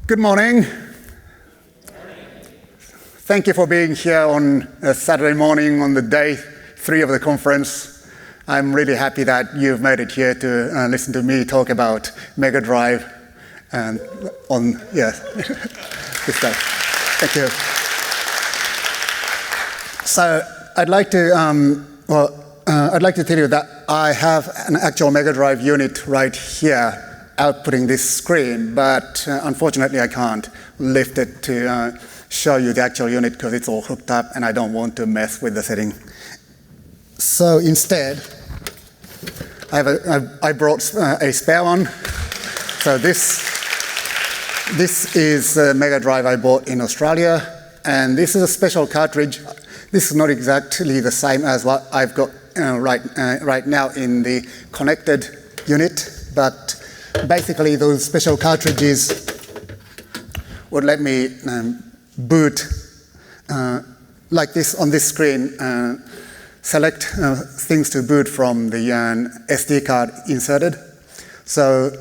Good morning. Thank you for being here on a Saturday morning on the day 3 of the conference. I'm really happy that you've made it here to listen to me talk about Mega Drive and this stuff. Thank you. So I'd like to tell you that I have an actual Mega Drive unit right here outputting this screen, but unfortunately I can't lift it to show you the actual unit because it's all hooked up and I don't want to mess with the setting. So instead, I brought a spare one. So this is a Mega Drive I bought in Australia, and this is a special cartridge. This is not exactly the same as what I've got right now in the connected unit, but basically those special cartridges would let me boot like this on this screen, select things to boot from the SD card inserted. So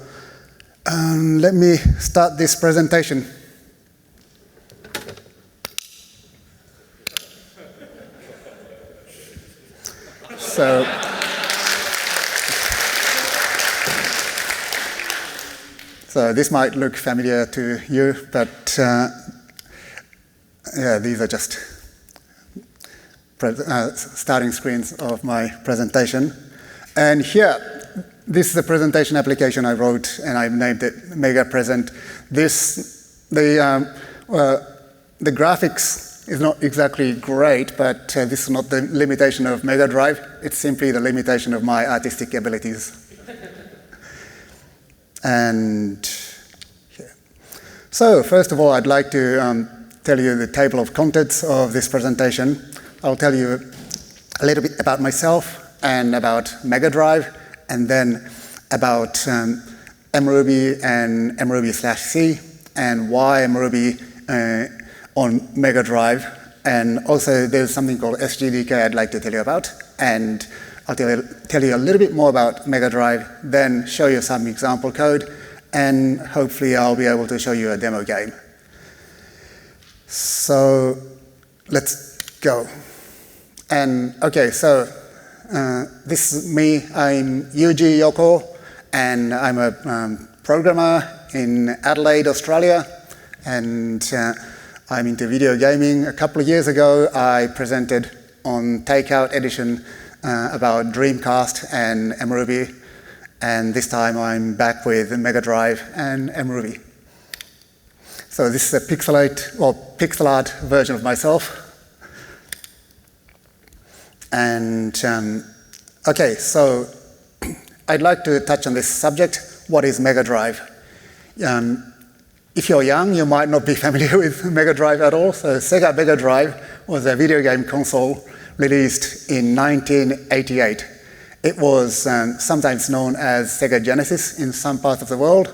let me start this presentation. So this might look familiar to you, but these are just starting screens of my presentation. And here, this is a presentation application I wrote, and I've named it Mega Present. The graphics is not exactly great, but this is not the limitation of Mega Drive. It's simply the limitation of my artistic abilities. And so, first of all, I'd like to tell you the table of contents of this presentation. I'll tell you a little bit about myself and about Mega Drive, and then about mruby and mruby/C, and why mruby on Mega Drive. And also, there's something called SGDK I'd like to tell you about. And I'll tell you a little bit more about Mega Drive, then show you some example code, and hopefully I'll be able to show you a demo game. So let's go. And okay, so this is me. I'm Yuji Yokoo, and I'm a programmer in Adelaide, Australia, and I'm into video gaming. A couple of years ago, I presented on Takeout Edition about Dreamcast and mruby, and this time I'm back with Mega Drive and mruby. So this is a pixel art version of myself. And okay, so I'd like to touch on this subject. What is Mega Drive? If you're young, you might not be familiar with Mega Drive at all. So Sega Mega Drive was a video game console released in 1988. It was sometimes known as Sega Genesis in some parts of the world,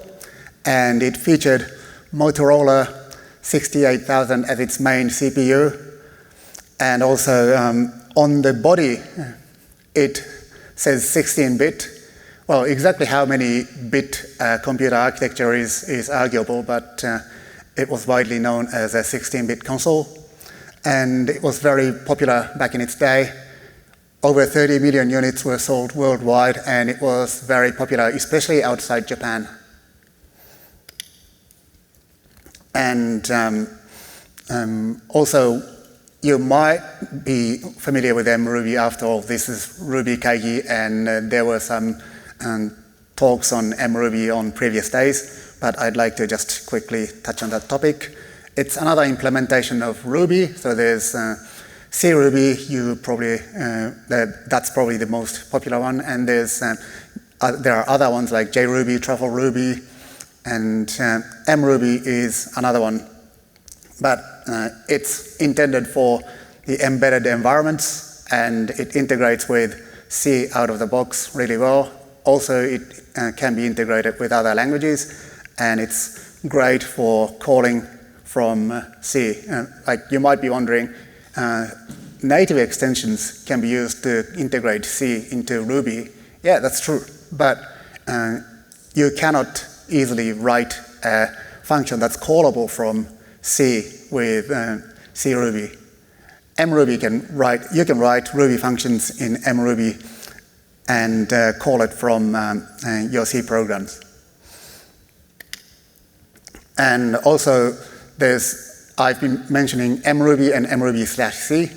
and it featured Motorola 68000 as its main CPU, and also on the body it says 16-bit. Well, exactly how many bit computer architecture is arguable, but it was widely known as a 16-bit console. And it was very popular back in its day. Over 30 million units were sold worldwide, and it was very popular, especially outside Japan. And also, you might be familiar with mruby. After all, this is RubyKaigi, and there were some talks on mruby on previous days, but I'd like to just quickly touch on that topic. It's another implementation of Ruby, so there's cruby, that's probably the most popular one, and there are other ones like JRuby, Truffle Ruby, and mruby is another one. But it's intended for the embedded environments, and it integrates with C out of the box really well. Also, it can be integrated with other languages, and it's great for calling from C. Like you might be wondering, native extensions can be used to integrate C into Ruby. Yeah, that's true, but you cannot easily write a function that's callable from C with cruby. Mruby you can write Ruby functions in mruby and call it from your C programs. And also, I've been mentioning mruby and mruby/C,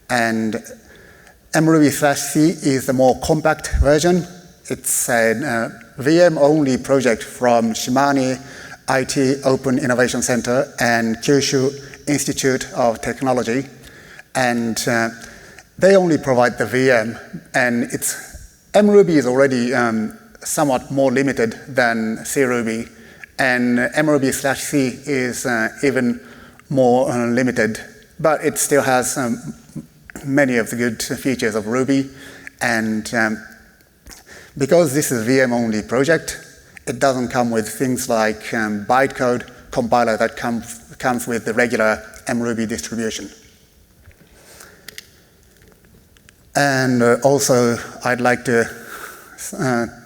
and mruby/C is the more compact version. It's a VM-only project from Shimane IT Open Innovation Center and Kyushu Institute of Technology. And they only provide the VM, and mruby is already somewhat more limited than cruby, and mruby/C is even more limited, but it still has many of the good features of Ruby. And because this is a VM-only project, it doesn't come with things like bytecode compiler that comes with the regular mruby distribution. And also, I'd like to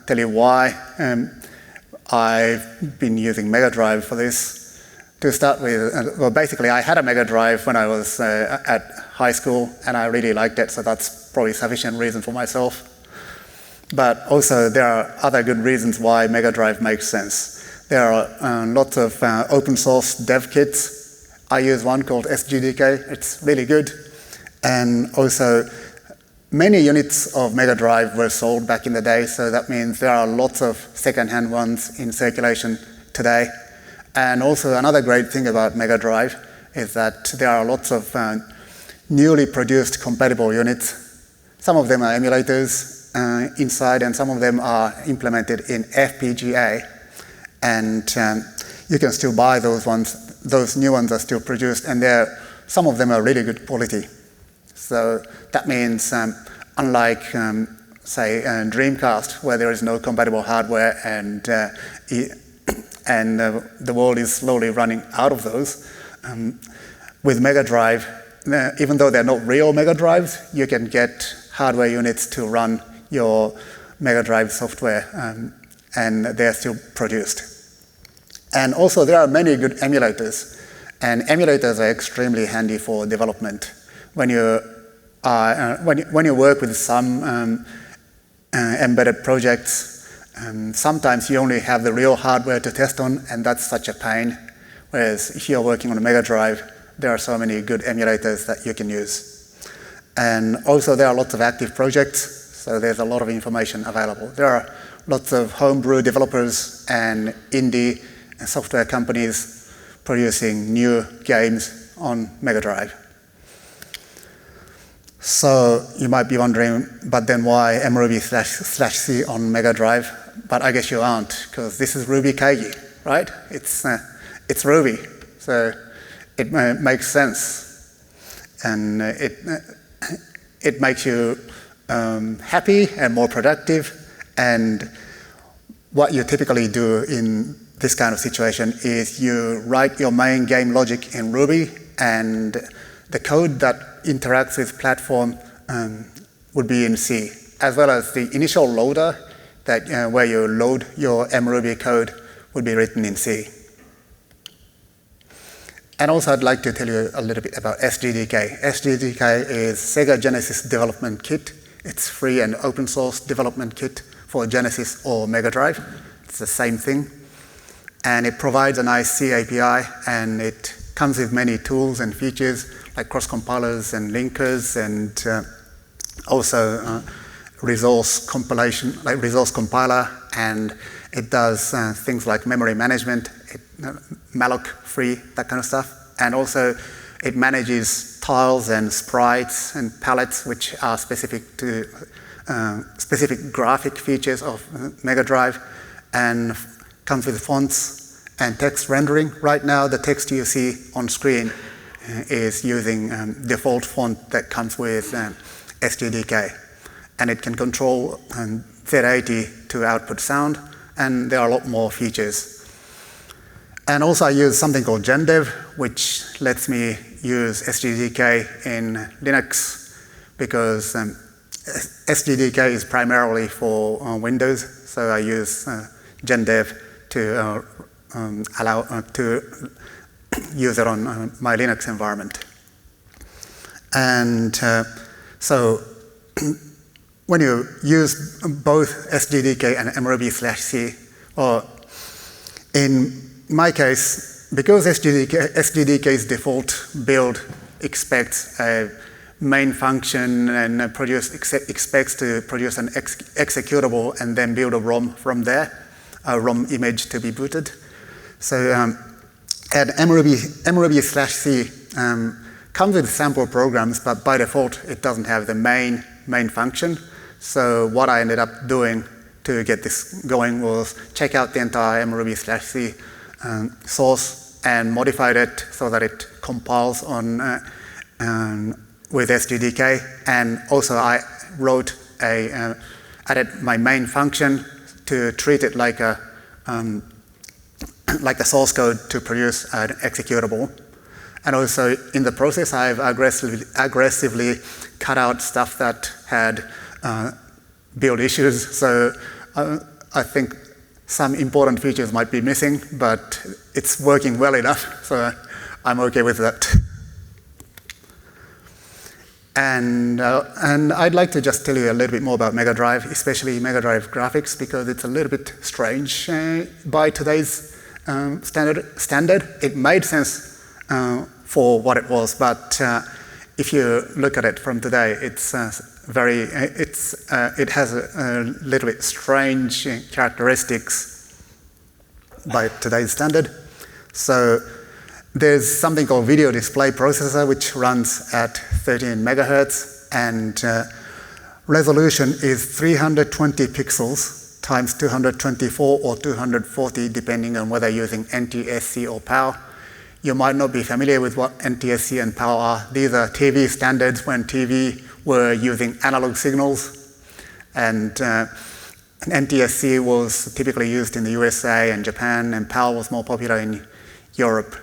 tell you why I've been using Mega Drive for this. To start with, well, basically, I had a Mega Drive when I was at high school, and I really liked it, so that's probably sufficient reason for myself. But also, there are other good reasons why Mega Drive makes sense. There are lots of open source dev kits. I use one called SGDK. It's really good. And also, many units of Mega Drive were sold back in the day, so that means there are lots of second-hand ones in circulation today. And also, another great thing about Mega Drive is that there are lots of newly produced compatible units. Some of them are emulators inside, and some of them are implemented in FPGA. And you can still buy those ones. Those new ones are still produced, and some of them are really good quality. So that means, unlike, say, Dreamcast, where there is no compatible hardware and the world is slowly running out of those, with Mega Drive, even though they're not real Mega Drives, you can get hardware units to run your Mega Drive software, and they're still produced. And also, there are many good emulators, and emulators are extremely handy for development. When you work with some embedded projects, sometimes you only have the real hardware to test on, and that's such a pain. Whereas if you're working on a Mega Drive, there are so many good emulators that you can use. And also, there are lots of active projects, so there's a lot of information available. There are lots of homebrew developers and indie software companies producing new games on Mega Drive. So you might be wondering, but then why mruby/C on Mega Drive? But I guess you aren't, because this is RubyKaigi, right? It's Ruby, so it makes sense, and it makes you happy and more productive. And what you typically do in this kind of situation is you write your main game logic in Ruby, and the code that interacts with platform would be in C, as well as the initial loader that where you load your mruby code would be written in C. And also, I'd like to tell you a little bit about SGDK. SGDK is Sega Genesis Development Kit. It's free and open source development kit for Genesis or Mega Drive. It's the same thing. And it provides a nice C API, and it comes with many tools and features like cross-compilers and linkers, and also resource compilation, like resource compiler, and it does things like memory management, malloc free, that kind of stuff. And also it manages tiles and sprites and palettes, which are specific to specific graphic features of Mega Drive, and comes with fonts and text rendering. Right now, the text you see on screen is using default font that comes with SGDK. And it can control Z80 to output sound, and there are a lot more features. And also I use something called GenDev, which lets me use SGDK in Linux, because SGDK is primarily for Windows, so I use GenDev to allow to use it on my Linux environment. And so when you use both SGDK and mruby/c, or in my case, because SGDK's default build expects a main function and expects to produce an executable and then build a ROM from there, a ROM image to be booted. So and mruby/c comes with sample programs, but by default it doesn't have the main function. So what I ended up doing to get this going was check out the entire mruby/c source and modified it so that it compiles on with SGDK. And also I wrote added my main function to treat it like a source code to produce an executable. And also in the process, I've aggressively cut out stuff that had build issues. So I think some important features might be missing, but it's working well enough, so I'm okay with that. And I'd like to just tell you a little bit more about Mega Drive, especially Mega Drive graphics, because it's a little bit strange by today's standard. It made sense for what it was, but if you look at it from today, it's it has a little bit strange characteristics by today's standard. So there's something called video display processor, which runs at 13 megahertz, and resolution is 320 pixels times 224 or 240, depending on whether using NTSC or PAL. You might not be familiar with what NTSC and PAL are. These are TV standards when TV were using analog signals, and NTSC was typically used in the USA and Japan, and PAL was more popular in Europe.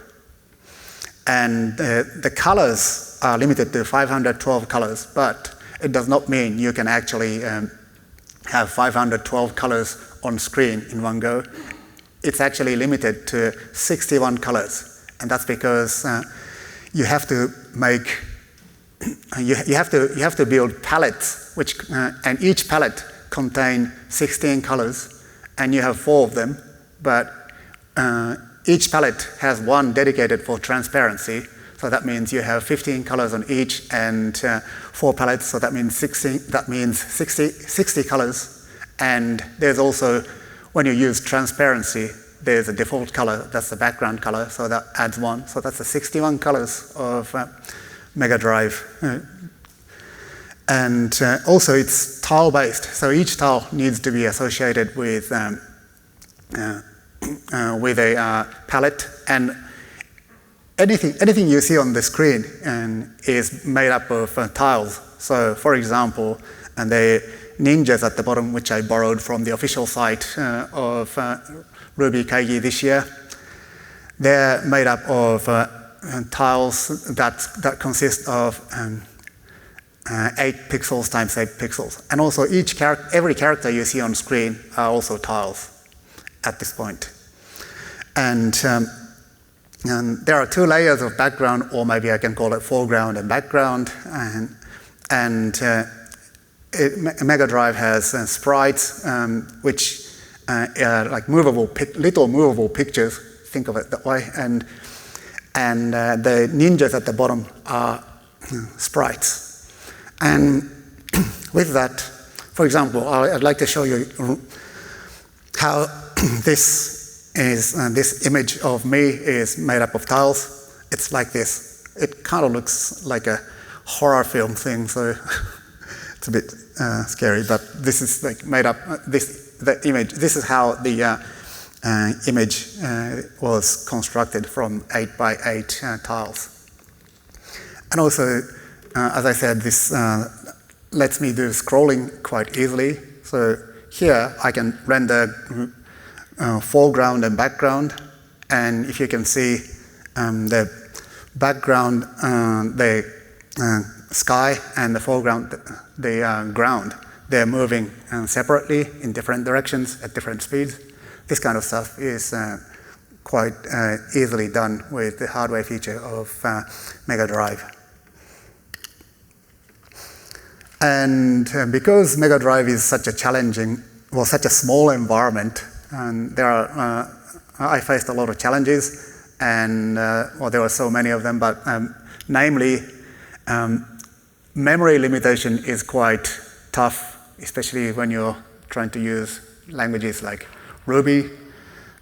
And the colors are limited to 512 colors, but it does not mean you can actually have 512 colors on screen in one go. It's actually limited to 61 colors. And that's because you have to make you have to build palettes, which and each palette contains 16 colors, and you have 4 of them. But each palette has one dedicated for transparency, so that means you have 15 colors on each, and 4 palettes, so that means 60 colors. And there's also, when you use transparency, there's a default color, that's the background color, so that adds 1. So that's the 61 colors of Mega Drive. And also it's tile-based, so each tile needs to be associated with a palette, and anything you see on the screen is made up of tiles. So for example, and the ninjas at the bottom, which I borrowed from the official site of RubyKaigi this year, they're made up of tiles that consist of 8 pixels times 8 pixels. And also every character you see on screen are also tiles at this point. And there are 2 layers of background, or maybe I can call it foreground and background. Mega Drive has sprites, which are like little movable pictures. Think of it that way. And the ninjas at the bottom are sprites. And with that, for example, I'd like to show you how this image of me is made up of tiles. It's like this. It kind of looks like a horror film thing, so it's a bit scary. But this is like made up. The image. This is how the image was constructed from 8 by 8 tiles. And also, as I said, this lets me do scrolling quite easily. So here I can render foreground and background, and if you can see the background, the sky, and the foreground, the ground, they're moving separately in different directions at different speeds. This kind of stuff is quite easily done with the hardware feature of Mega Drive. And because Mega Drive is such a challenging, well, such a small environment, and I faced a lot of challenges, and well, there were so many of them, but namely, memory limitation is quite tough, especially when you're trying to use languages like Ruby.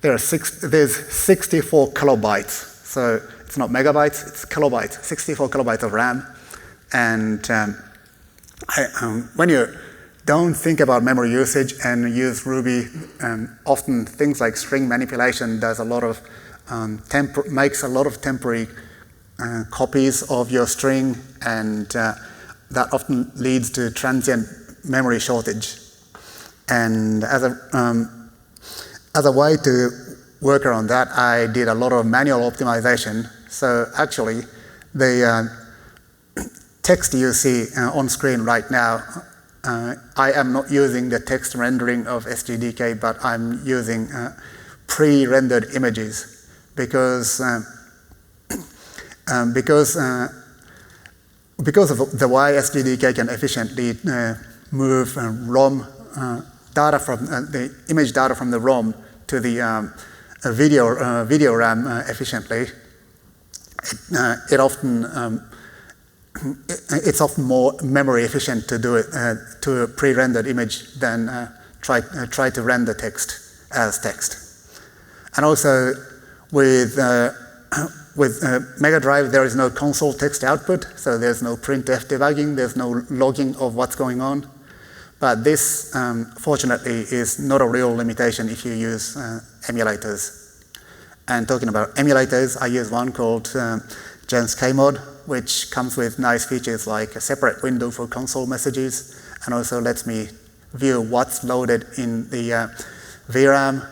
There's 64 kilobytes, so it's not megabytes, it's kilobytes, 64 kilobytes of RAM. And when you don't think about memory usage and use Ruby, often things like string manipulation does a lot of makes a lot of temporary copies of your string, and that often leads to transient memory shortage. And as a way to work around that, I did a lot of manual optimization. So actually, the text you see on screen right now, I am not using the text rendering of SGDK, but I'm using pre-rendered images because of the way SGDK can efficiently move ROM data from the image data from the ROM to the video RAM efficiently. It's often more memory efficient to do it to a pre-rendered image than try to render text as text. And also with Mega Drive, there is no console text output, so there's no printf debugging, there's no logging of what's going on. But this, fortunately, is not a real limitation if you use emulators. And talking about emulators, I use one called Gens Kmod, which comes with nice features like a separate window for console messages, and also lets me view what's loaded in the VRAM.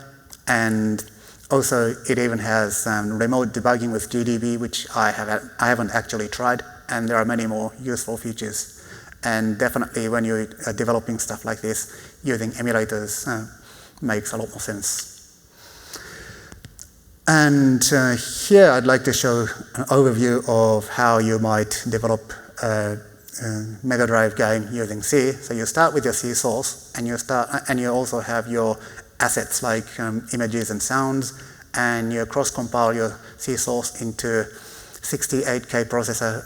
And also, it even has remote debugging with GDB, which I haven't actually tried, and there are many more useful features. And definitely, when you're developing stuff like this, using emulators makes a lot more sense. And here I'd like to show an overview of how you might develop a Mega Drive game using C. So you start with your C source, and you also have your assets like images and sounds, and you cross-compile your C source into 68K processor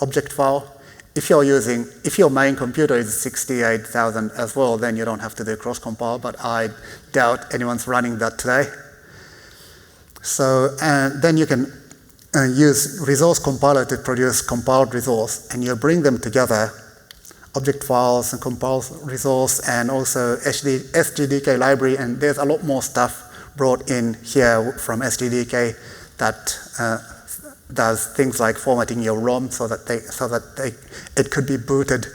object file. If your main computer is 68,000 as well, then you don't have to do cross-compile, but I doubt anyone's running that today. So then you can use resource compiler to produce compiled resource, and you bring them together, object files and compiled resource, and also SGDK library, and there's a lot more stuff brought in here from SGDK that does things like formatting your ROM so that it could be booted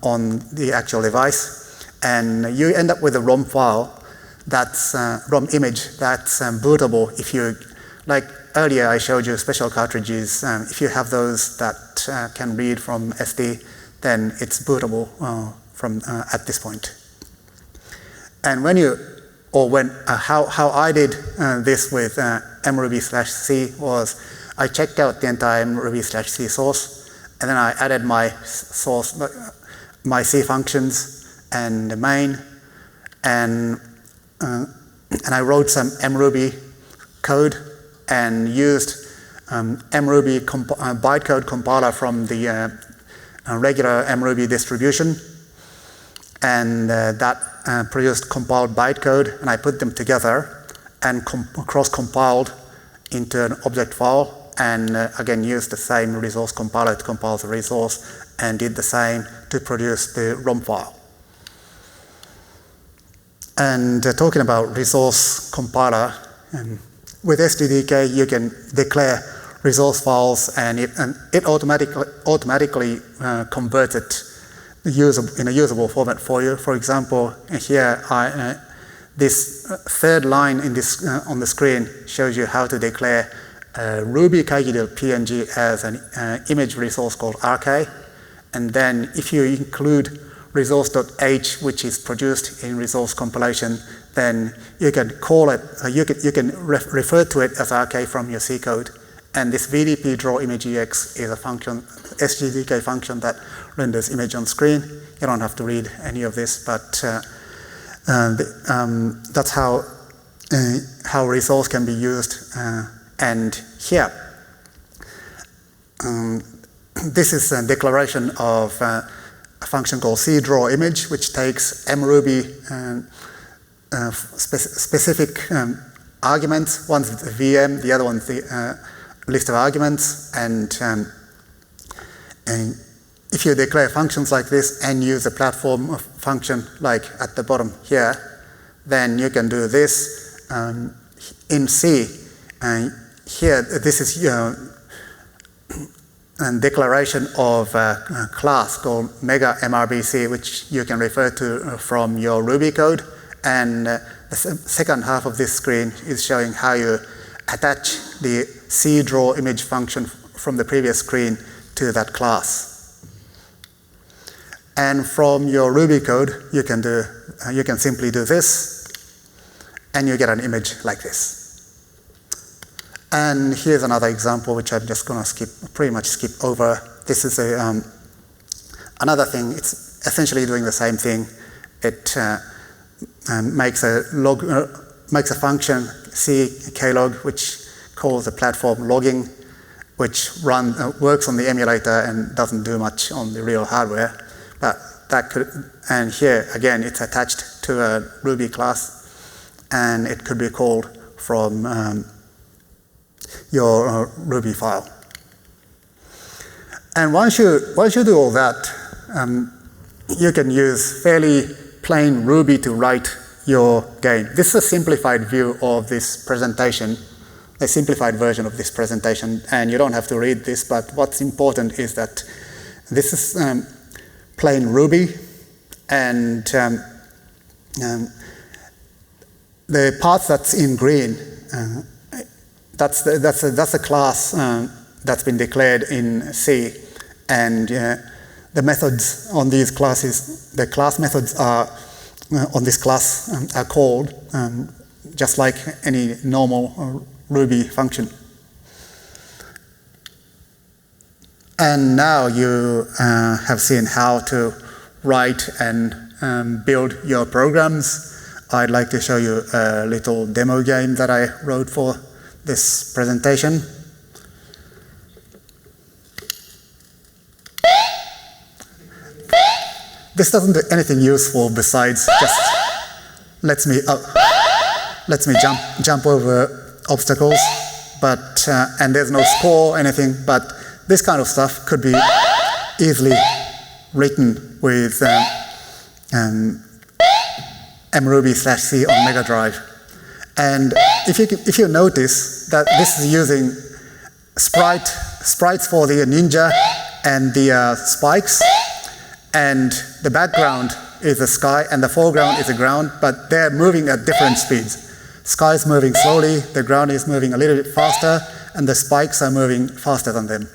on the actual device, and you end up with a ROM file that's ROM image that's bootable. If you, like earlier I showed you special cartridges, if you have those that can read from SD, then it's bootable from at this point. And how I did this with mruby/c was I checked out the entire mruby/c source, and then I added my source, my C functions and the main, and I wrote some mruby code and used mruby bytecode compiler from the regular mruby distribution, and that produced compiled bytecode, and I put them together and cross-compiled into an object file, and again used the same resource compiler to compile the resource, and did the same to produce the ROM file. And talking about resource compiler, with SGDK you can declare resource files, and it automatically converts it in a usable format for you. For example, here this third line in this on the screen shows you how to declare RubyKaigi.png as an image resource called RK, and then if you include resource.h, which is produced in resource compilation, then you can call it, you can refer to it as RK from your C code. And this VDP draw image EX is a function, SGDK function that renders image on screen. You don't have to read any of this, but that's how resource can be used. And here, this is a declaration of a function called cDrawImage, which takes mruby specific arguments. One's the VM, the other one's the list of arguments. And if you declare functions like this and use a platform function like at the bottom here, then you can do this in C. Here, this is a declaration of a class called Mega MRBC, which you can refer to from your Ruby code. And the second half of this screen is showing how you attach the cDrawImage function from the previous screen to that class. And from your Ruby code, you can simply do this, and you get an image like this. And here's another example, which I'm just going to pretty much skip over. This is another thing. It's essentially doing the same thing. It makes a function cklog, which calls the platform logging, which works on the emulator and doesn't do much on the real hardware. But that could, and here again, it's attached to a Ruby class, and it could be called from your Ruby file. And once you do all that, you can use fairly plain Ruby to write your game. This is a simplified view of this presentation, a simplified version of this presentation, and you don't have to read this, but what's important is that this is plain Ruby, and the part that's in green, that's a class that's been declared in C, and the methods on these classes, the class methods are on this class are called just like any normal Ruby function. And now you have seen how to write and build your programs. I'd like to show you a little demo game that I wrote for this presentation. This doesn't do anything useful besides just lets me jump over obstacles, but and there's no score or anything, but this kind of stuff could be easily written with mruby/C on Mega Drive. And if you notice that this is using sprites for the ninja and the spikes, and the background is the sky and the foreground is the ground, but they're moving at different speeds. Sky is moving slowly, the ground is moving a little bit faster, and the spikes are moving faster than them.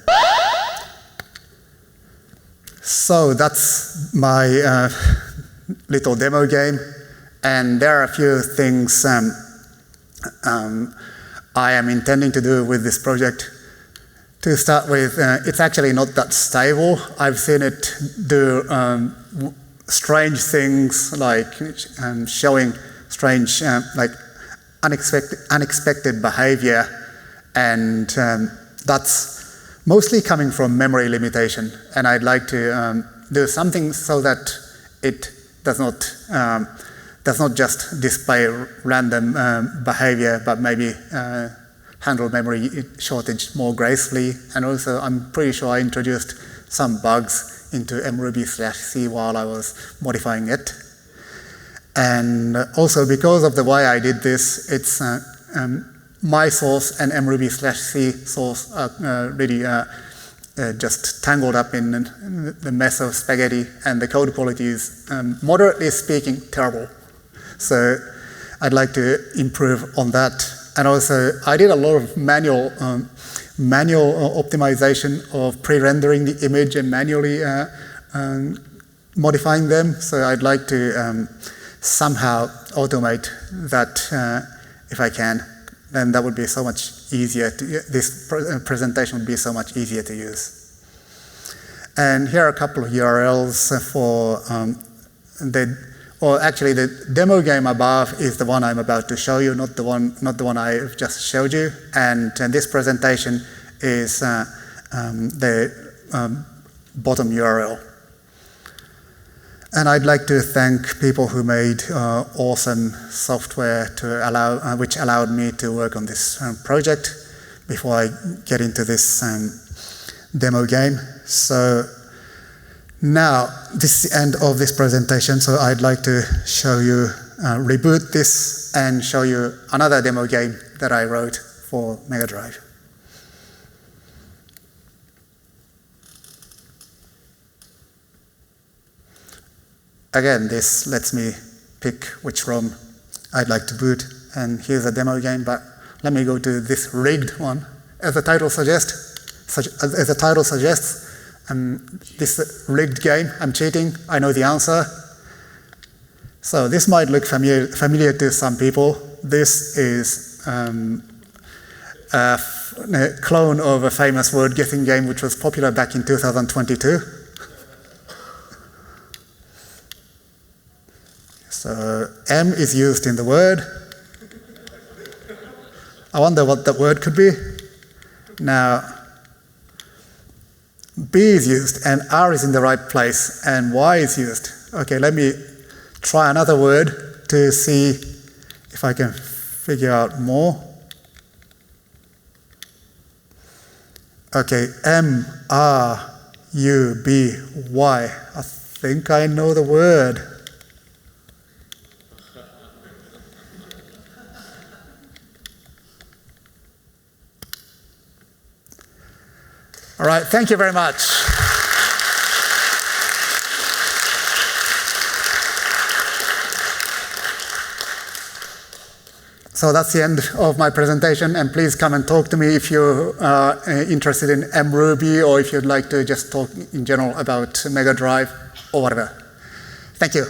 So that's my little demo game, and there are a few things I am intending to do with this project. To start with, it's actually not that stable. I've seen it do strange things like showing strange, like unexpected behavior, and that's mostly coming from memory limitation. And I'd like to do something so that it does not just display random behavior, but maybe handle memory shortage more gracefully. And also, I'm pretty sure I introduced some bugs into mruby/C while I was modifying it. And also, because of the way I did this, it's my source and mruby/C source are really just tangled up in the mess of spaghetti, and the code quality is, moderately speaking, terrible. So I'd like to improve on that. And also, I did a lot of manual optimization of pre-rendering the image and manually modifying them. So I'd like to somehow automate that if I can. Then that would be so much easier. This presentation would be so much easier to use. And here are a couple of URLs for actually the demo game above is the one I'm about to show you, not the one I've just showed you. And this presentation is the bottom URL. And I'd like to thank people who made awesome software which allowed me to work on this project before I get into this demo game. So now this is the end of this presentation. So I'd like to show you, reboot this and show you another demo game that I wrote for Mega Drive. Again, this lets me pick which ROM I'd like to boot, and here's a demo game, but let me go to this rigged one. As the title suggests, this rigged game, I'm cheating, I know the answer. So this might look familiar to some people. This is a clone of a famous word-guessing game which was popular back in 2022. So M is used in the word. I wonder what that word could be. Now, B is used, and R is in the right place, and Y is used. Okay, let me try another word to see if I can figure out more. Okay, M, R, U, B, Y. I think I know the word. All right, thank you very much. So that's the end of my presentation, and please come and talk to me if you're interested in mruby, or if you'd like to just talk in general about Mega Drive or whatever. Thank you.